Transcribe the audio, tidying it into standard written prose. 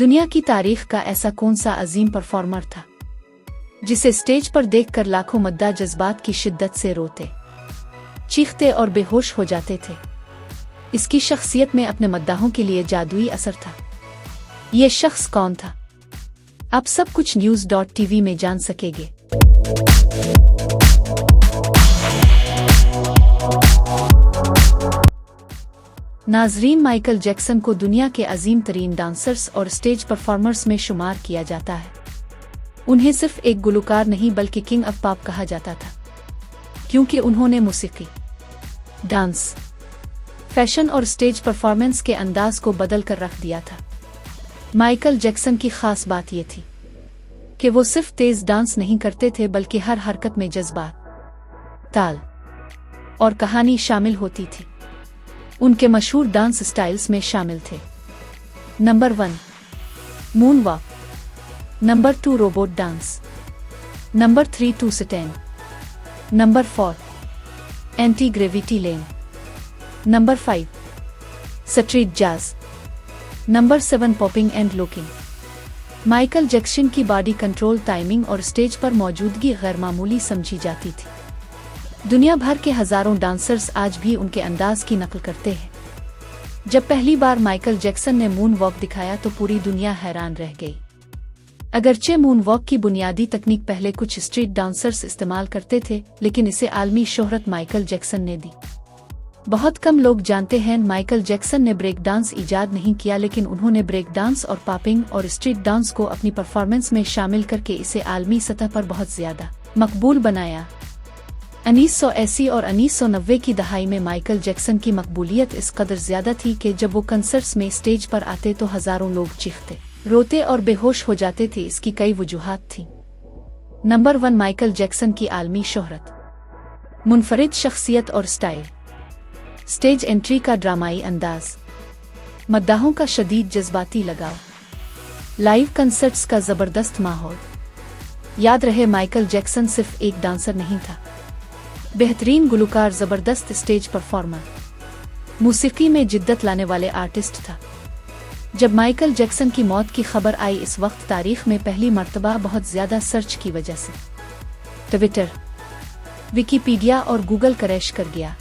दुनिया की तारीख का ऐसा कौन सा अजीम परफॉर्मर था जिसे स्टेज पर देखकर लाखों मद्दा जज्बात की शिद्दत से रोते, चीखते और बेहोश हो जाते थे। इसकी शख्सियत में अपने मद्दाहों के लिए जादुई असर था। ये शख्स कौन था? आप सब कुछ news.tv में जान सकेंगे। नाजरीन, माइकल जैक्सन को दुनिया के अजीम तरीन डांसर्स और स्टेज परफॉर्मर्स में शुमार किया जाता है। उन्हें सिर्फ एक गुलकार नहीं बल्कि किंग ऑफ पॉप कहा जाता था, क्योंकि उन्होंने मौसीकी, डांस, फैशन और स्टेज परफॉर्मेंस के अंदाज को बदल कर रख दिया था। माइकल जैक्सन की खास बात यह थी कि वो सिर्फ तेज डांस नहीं करते थे बल्कि हर हरकत में जज्बात, ताल और कहानी शामिल होती थी। उनके मशहूर डांस स्टाइल्स में शामिल थे: number 1 moon walk, number 2 robot dance, number 3 toe stand, number 4 anti gravity lean, number 5 street jazz, number 7 popping and locking. Michael Jackson की बॉडी कंट्रोल, टाइमिंग और स्टेज पर मौजूदगी गैरमामूली समझी जाती थी। दुनिया भर के हजारों डांसर्स आज भी उनके अंदाज की नकल करते हैं। जब पहली बार माइकल जैक्सन ने मून वॉक दिखाया तो पूरी दुनिया हैरान रह गई। अगरचे मून वॉक की बुनियादी तकनीक पहले कुछ स्ट्रीट डांसर्स इस्तेमाल करते थे, लेकिन इसे आलमी शोहरत माइकल जैक्सन ने दी। बहुत कम लोग जानते हैं माइकल जैक्सन ने ब्रेक डांस इजाद नहीं किया, लेकिन उन्होंने ब्रेक डांस और पॉपिंग और स्ट्रीट डांस को अपनी परफॉर्मेंस में शामिल करके इसे आलमी सतह पर बहुत ज्यादा मकबूल बनाया। 1980 और 1990 की दहाई में माइकल जैक्सन की मकबूलियत इस कदर ज्यादा थी कि जब वो कंसर्ट्स में स्टेज पर आते तो हजारों लोग चीखते, रोते और बेहोश हो जाते थे। इसकी कई वजूहात थीं। नंबर 1 माइकल जैक्सन की आलमी शोहरत, मुनफरिद शख्सियत और स्टाइल, स्टेज एंट्री का ड्रामाई अंदाज, मद्दाहों का शदीद जज्बाती लगाव, लाइव कंसर्ट्स का जबरदस्त माहौल। याद रहे, माइकल जैक्सन सिर्फ एक डांसर नहीं था, बेहतरीन गुलकार, जबरदस्त स्टेज परफॉर्मर, मौसीकी में जिद्दत लाने वाले आर्टिस्ट था। जब माइकल जैक्सन की मौत की खबर आई, इस वक्त तारीख में पहली मर्तबा बहुत ज्यादा सर्च की वजह से ट्विटर, विकिपीडिया और गूगल क्रैश कर गया।